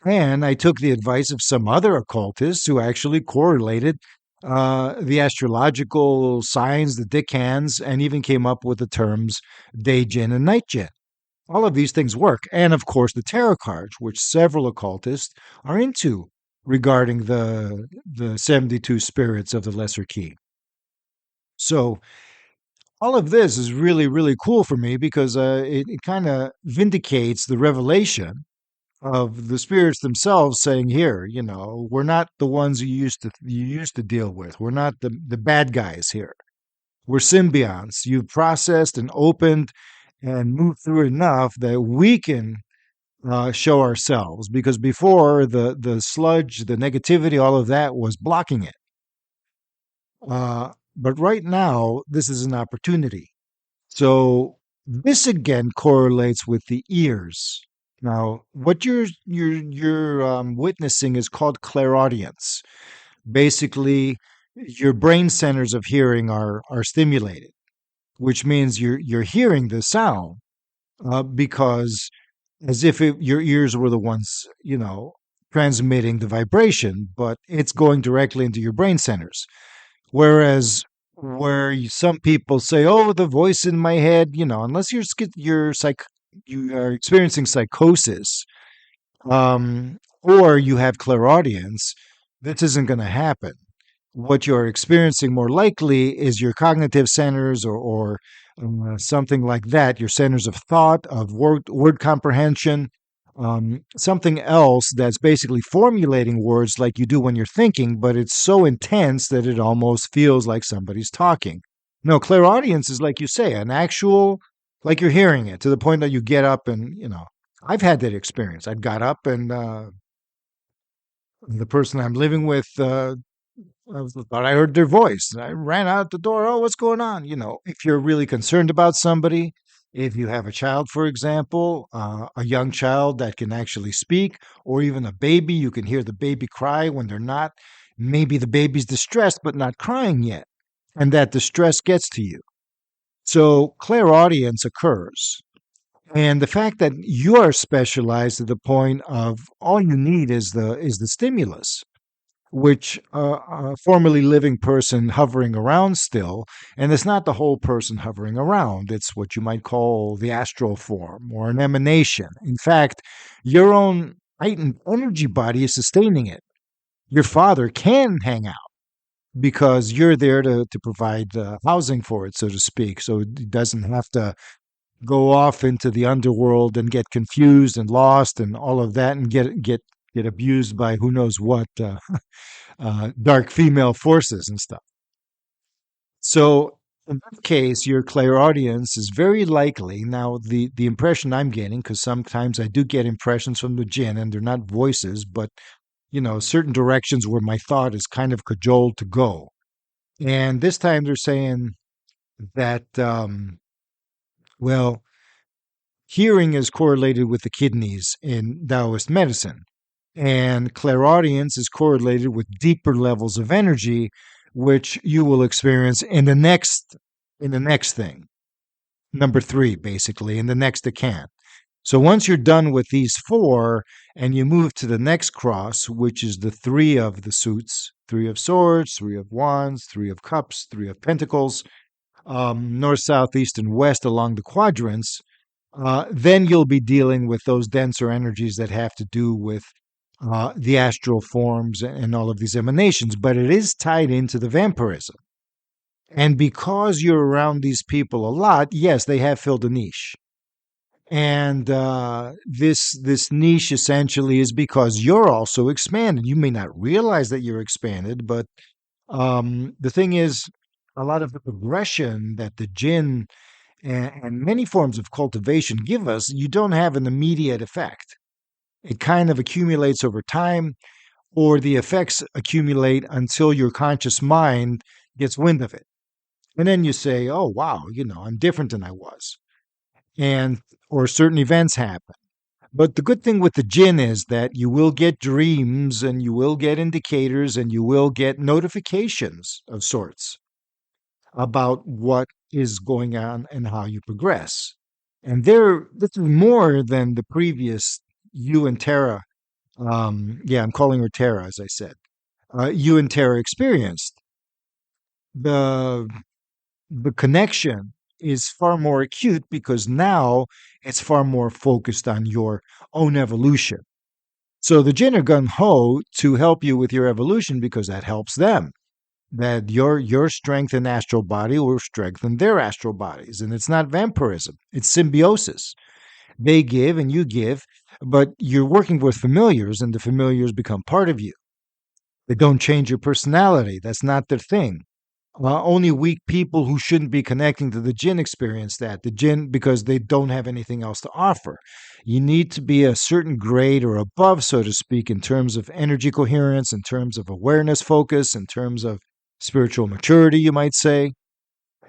And I took the advice of some other occultists who actually correlated the astrological signs, the decans, and even came up with the terms day jinn and night jinn. All of these things work. And of course, the tarot cards, which several occultists are into regarding the 72 spirits of the Lesser Key. So, all of this is really, really cool for me because it kind of vindicates the revelation of the spirits themselves saying, here, we're not the ones you used to deal with. We're not the bad guys here. We're symbionts. You've processed and opened and moved through enough that we can show ourselves. Because before the sludge, the negativity, all of that was blocking it. But right now, this is an opportunity. So this again correlates with the ears. Now, what you're witnessing is called clairaudience. Basically, your brain centers of hearing are stimulated, which means you're hearing the sound because as if your ears were the ones transmitting the vibration, but it's going directly into your brain centers. Whereas some people say, "Oh, the voice in my head," unless you are experiencing psychosis, or you have clairaudience, this isn't going to happen. What you're experiencing more likely is your cognitive centers or something like that, your centers of thought, of word comprehension, something else that's basically formulating words like you do when you're thinking, but it's so intense that it almost feels like somebody's talking. No, clairaudience is like you say, an actual, like you're hearing it to the point that you get up and, I've had that experience. I got up and the person I'm living with thought I heard their voice. And I ran out the door. Oh, what's going on? If you're really concerned about somebody, if you have a child, for example, a young child that can actually speak, or even a baby, you can hear the baby cry when they're not. Maybe the baby's distressed, but not crying yet. And that distress gets to you. So clairaudience occurs. And the fact that you are specialized to the point of all you need is the stimulus, which a formerly living person hovering around still, and it's not the whole person hovering around. It's what you might call the astral form or an emanation. In fact, your own heightened energy body is sustaining it. Your father can hang out because you're there to provide housing for it, so to speak. So it doesn't have to go off into the underworld and get confused and lost and all of that and get abused by who knows what dark female forces and stuff. So in that case, your clairaudience is very likely now the impression I'm getting, because sometimes I do get impressions from the jinn and they're not voices, but certain directions where my thought is kind of cajoled to go. And this time they're saying that well, hearing is correlated with the kidneys in Taoist medicine. And clairaudience is correlated with deeper levels of energy, which you will experience in the next thing. Number 3, basically, in the next decan. So once you're done with these 4 and you move to the next cross, which is the 3 of the suits, 3 of swords, 3 of wands, 3 of cups, 3 of pentacles, north, south, east, and west along the quadrants, then you'll be dealing with those denser energies that have to do with the astral forms and all of these emanations, but it is tied into the vampirism. And because you're around these people a lot, yes, they have filled a niche. And this niche essentially is because you're also expanded. You may not realize that you're expanded, but the thing is, a lot of the progression that the jinn and many forms of cultivation give us, you don't have an immediate effect. It kind of accumulates over time, or the effects accumulate until your conscious mind gets wind of it. And then you say, oh, wow, I'm different than I was. And, or certain events happen. But the good thing with the jinn is that you will get dreams and you will get indicators and you will get notifications of sorts about what is going on and how you progress. And this is more than the previous you and Tara. Yeah, I'm calling her Tara, as I said. You and Tara experienced. The the connection is far more acute because now it's far more focused on your own evolution. So the jinn are gun ho to help you with your evolution because that helps them. That your strength in astral body will strengthen their astral bodies. And it's not vampirism, it's symbiosis. They give and you give, but you're working with familiars and the familiars become part of you. They don't change your personality. That's not their thing. Only weak people who shouldn't be connecting to the jinn experience that. The jinn, because they don't have anything else to offer. You need to be a certain grade or above, so to speak, in terms of energy coherence, in terms of awareness focus, in terms of spiritual maturity, you might say.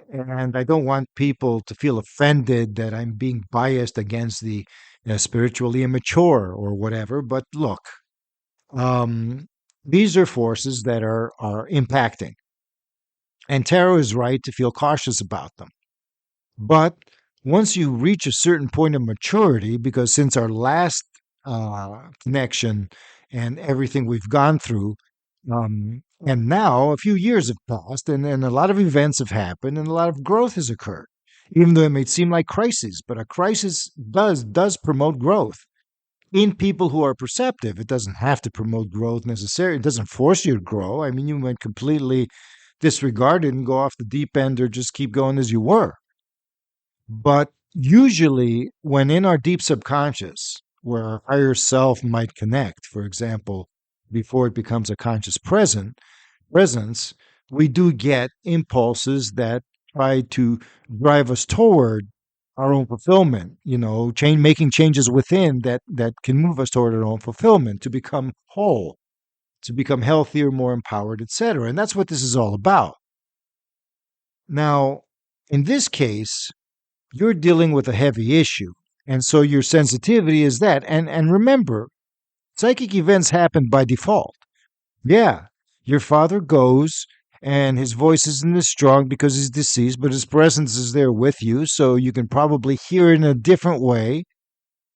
And I don't want people to feel offended that I'm being biased against the spiritually immature or whatever. But look, um, these are forces that are impacting. And tarot is right to feel cautious about them. But once you reach a certain point of maturity, because since our last connection and everything we've gone through, and now a few years have passed, and a lot of events have happened, and a lot of growth has occurred. Even though it may seem like crises, but a crisis does promote growth in people who are perceptive. It doesn't have to promote growth necessarily. It doesn't force you to grow. I mean, you might completely disregard it and go off the deep end or just keep going as you were. But usually, when in our deep subconscious, where our higher self might connect, for example, before it becomes a conscious presence, we do get impulses that try to drive us toward our own fulfillment, making changes within that can move us toward our own fulfillment, to become whole, to become healthier, more empowered, etc. And that's what this is all about. Now, in this case, you're dealing with a heavy issue. And so your sensitivity is that. And remember, psychic events happen by default. Yeah, your father goes and his voice isn't as strong because he's deceased, but his presence is there with you. So you can probably hear it in a different way.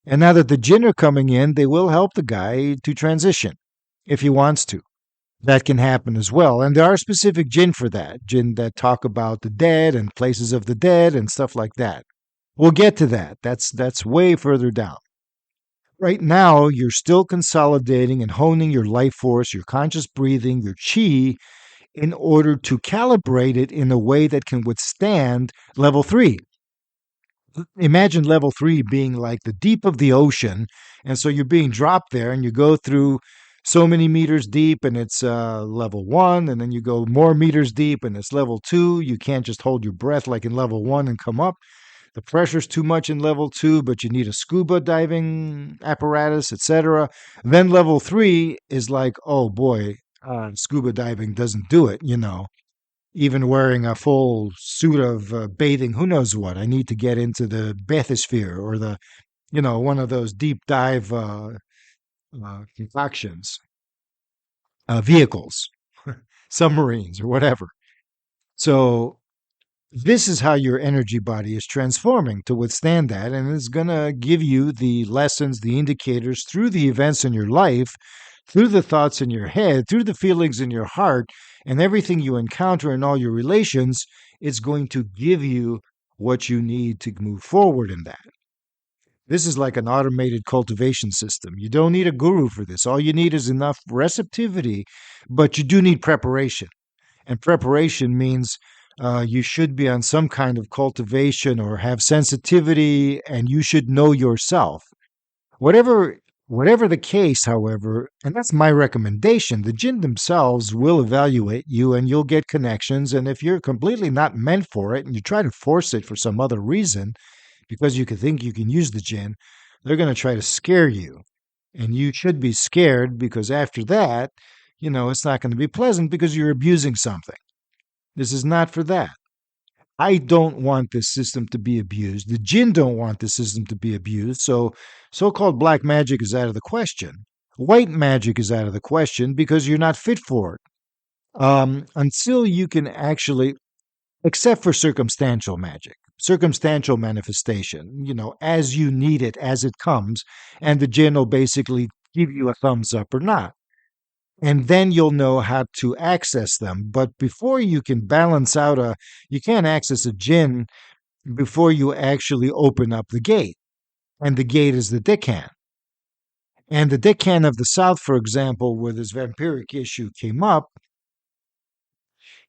And now that the jinn are coming in, they will help the guy to transition if he wants to. That can happen as well. And there are specific jinn for that, jinn that talk about the dead and places of the dead and stuff like that. We'll get to that. That's way further down. Right now, you're still consolidating and honing your life force, your conscious breathing, your chi, in order to calibrate it in a way that can withstand level 3. Imagine level 3 being like the deep of the ocean. And so you're being dropped there and you go through so many meters deep and it's level 1. And then you go more meters deep and it's level 2. You can't just hold your breath like in level 1 and come up. The pressure's too much in level 2, but you need a scuba diving apparatus, etc. Then level 3 is like, oh boy, scuba diving doesn't do it, even wearing a full suit of bathing, who knows what. I need to get into the bathysphere or one of those deep dive concoctions, vehicles, submarines, or whatever. So this is how your energy body is transforming to withstand that. And it's going to give you the lessons, the indicators through the events in your life, through the thoughts in your head, through the feelings in your heart, and everything you encounter in all your relations. It's going to give you what you need to move forward in that. This is like an automated cultivation system. You don't need a guru for this. All you need is enough receptivity, but you do need preparation. And preparation means You should be on some kind of cultivation or have sensitivity, and you should know yourself. Whatever whatever the case, however, and that's my recommendation, the jinn themselves will evaluate you and you'll get connections. And if you're completely not meant for it and you try to force it for some other reason, because you can think you can use the jinn, they're going to try to scare you. And you should be scared because after that, it's not going to be pleasant because you're abusing something. This is not for that. I don't want this system to be abused. The jinn don't want the system to be abused. So so-called black magic is out of the question. White magic is out of the question because you're not fit for it. Until you can actually, except for circumstantial magic, circumstantial manifestation, as you need it, as it comes, and the jinn will basically give you a thumbs up or not. And then you'll know how to access them. But before you can balance out you can't access a jinn before you actually open up the gate. And the gate is the deccan. And the deccan of the South, for example, where this vampiric issue came up,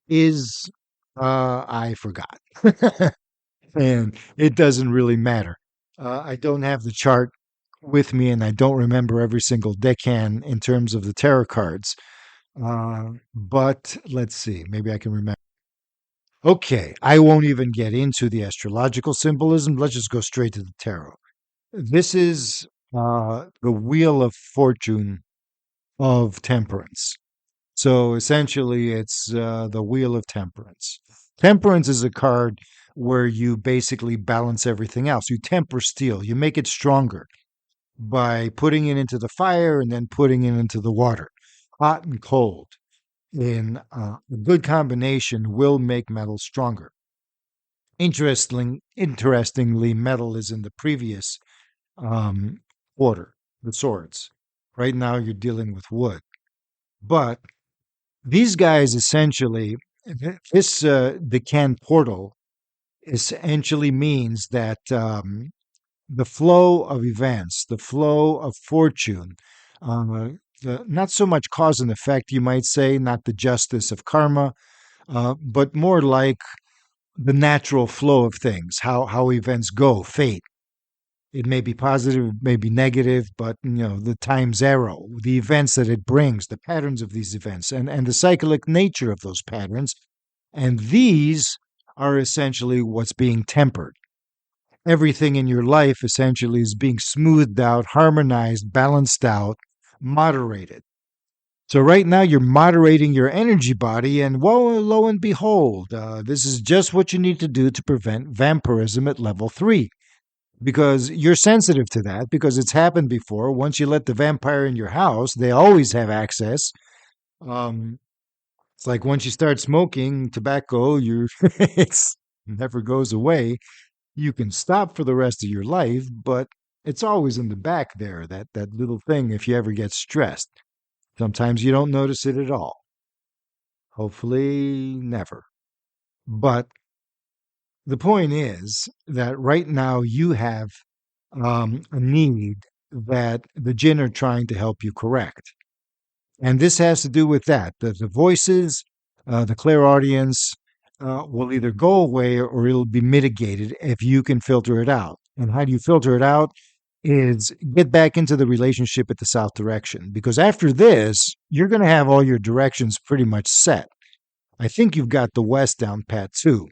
is, I forgot. And it doesn't really matter. I don't have the chart with me, and I don't remember every single deccan in terms of the tarot cards. But let's see, maybe I can remember. Okay, I won't even get into the astrological symbolism. Let's just go straight to the tarot. This is the Wheel of Fortune of Temperance. So essentially, it's the Wheel of Temperance. Temperance is a card where you basically balance everything else. You temper steel, you make it stronger by putting it into the fire and then putting it into the water, hot and cold. In a good combination will make metal stronger. Interestingly, metal is in the previous um, order, the swords. Right now, you're dealing with wood. But these guys essentially, this Decan portal essentially means that the flow of events, the flow of fortune, not so much cause and effect, you might say, not the justice of karma, but more like the natural flow of things, how events go, fate. It may be positive, it may be negative, but the time's arrow, the events that it brings, the patterns of these events, and the cyclic nature of those patterns. And these are essentially what's being tempered. Everything in your life essentially is being smoothed out, harmonized, balanced out, moderated. So right now you're moderating your energy body, and lo and behold, this is just what you need to do to prevent vampirism at level 3. Because you're sensitive to that, because it's happened before. Once you let the vampire in your house, they always have access. Um, it's like once you start smoking tobacco, it's never goes away. You can stop for the rest of your life, but it's always in the back there, that little thing if you ever get stressed. Sometimes you don't notice it at all. Hopefully, never. But the point is that right now you have a need that the jinn are trying to help you correct. And this has to do with that. The voices, the clairaudience will either go away or it'll be mitigated if you can filter it out. And how do you filter it out? Is get back into the relationship at the south direction. Because after this, you're going to have all your directions pretty much set. I think you've got the west down pat too.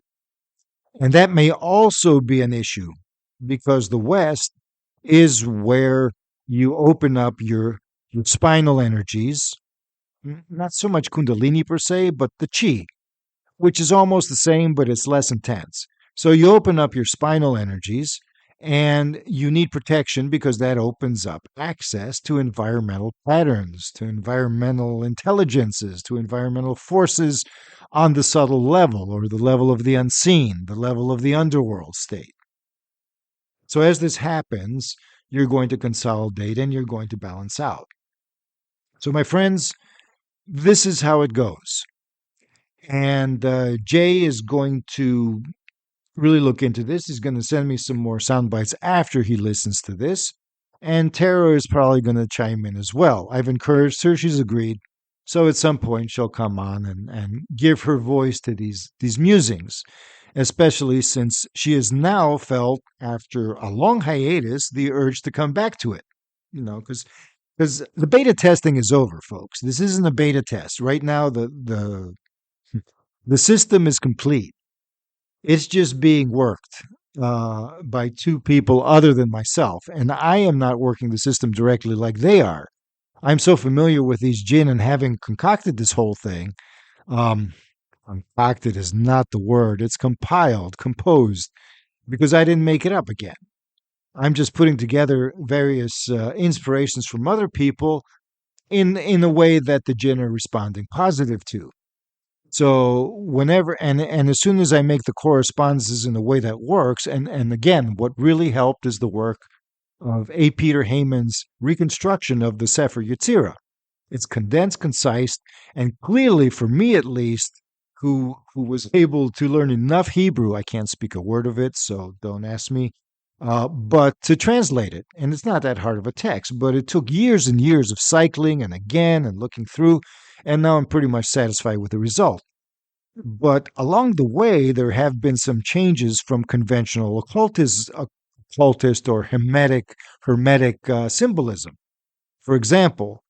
And that may also be an issue because the west is where you open up your spinal energies, not so much kundalini per se, but the chi, which is almost the same, but it's less intense. So you open up your spinal energies and you need protection because that opens up access to environmental patterns, to environmental intelligences, to environmental forces on the subtle level or the level of the unseen, the level of the underworld state. So as this happens, you're going to consolidate and you're going to balance out. So, my friends, this is how it goes. And Jay is going to really look into this. He's going to send me some more sound bites after he listens to this. And Tara is probably going to chime in as well. I've encouraged her, she's agreed. So at some point she'll come on and give her voice to these musings, especially since she has now felt, after a long hiatus, the urge to come back to it. Because the beta testing is over, folks. This isn't a beta test. Right now, the system is complete. It's just being worked by two people other than myself. And I am not working the system directly like they are. I'm so familiar with these jinn and having concocted this whole thing. Um, Concocted is not the word. It's compiled, composed, because I didn't make it up again. I'm just putting together various inspirations from other people in a way that the jinn are responding positive to. So whenever and as soon as I make the correspondences in a way that works, and again, what really helped is the work of A. Peter Heyman's reconstruction of the Sefer Yetzirah. It's condensed, concise, and clearly, for me at least, who was able to learn enough Hebrew. I can't speak a word of it, so don't ask me. But to translate it, and it's not that hard of a text, but it took years and years of cycling and again and looking through, and now I'm pretty much satisfied with the result. But along the way, there have been some changes from conventional occultist or hermetic symbolism. For example,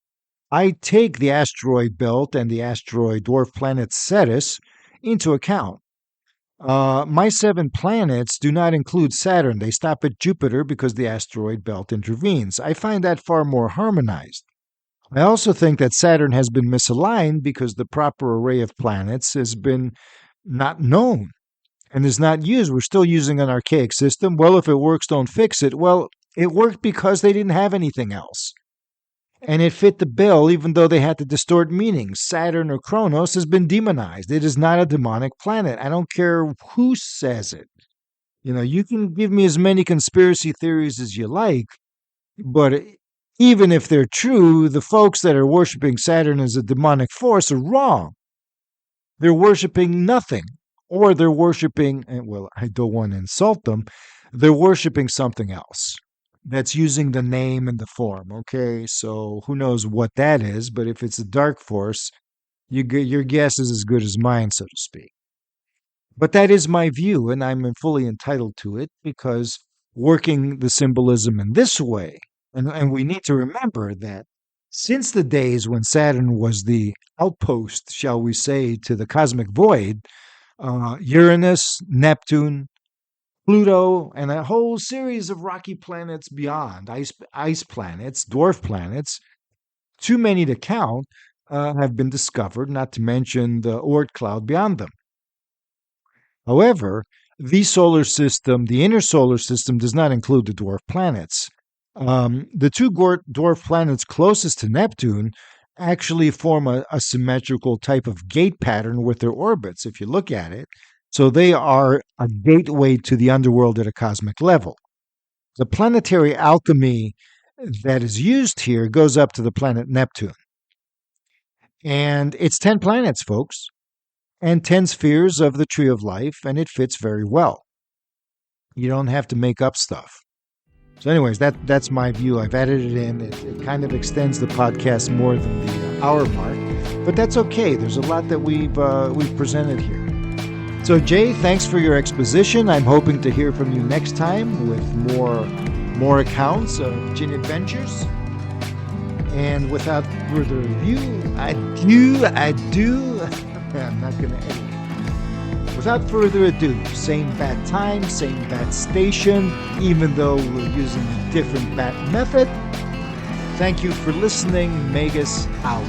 I take the asteroid belt and the asteroid dwarf planet Cetus into account. My 7 planets do not include Saturn. They stop at Jupiter because the asteroid belt intervenes. I find that far more harmonized. I also think that Saturn has been misaligned because the proper array of planets has been not known and is not used. We're still using an archaic system. Well, if it works, don't fix it. Well, it worked because they didn't have anything else. And it fit the bill, even though they had to distort meanings. Saturn or Kronos has been demonized. It is not a demonic planet. I don't care who says it. You can give me as many conspiracy theories as you like, but even if they're true, the folks that are worshiping Saturn as a demonic force are wrong. They're worshiping nothing, or they're worshiping, well, I don't want to insult them, they're worshiping something else that's using the name and the form, okay? So who knows what that is, but if it's a dark force, your guess is as good as mine, so to speak. But that is my view, and I'm fully entitled to it because working the symbolism in this way, and we need to remember that since the days when Saturn was the outpost, shall we say, to the cosmic void, Uranus, Neptune, Pluto, and a whole series of rocky planets beyond, ice planets, dwarf planets, too many to count, have been discovered, not to mention the Oort cloud beyond them. However, the inner solar system, does not include the dwarf planets. The two dwarf planets closest to Neptune actually form a symmetrical type of gate pattern with their orbits, if you look at it. So they are a gateway to the underworld at a cosmic level. The planetary alchemy that is used here goes up to the planet Neptune. And it's 10 planets, folks, and 10 spheres of the tree of life, and it fits very well. You don't have to make up stuff. So anyways, that's my view. I've added it in. It kind of extends the podcast more than the hour mark, but that's okay. There's a lot that we've presented here. So Jay, thanks for your exposition. I'm hoping to hear from you next time with more accounts of jinn adventures. And without further ado, I'm not going to edit it. Without further ado, same bat time, same bat station, even though we're using a different bat method. Thank you for listening. Magus out.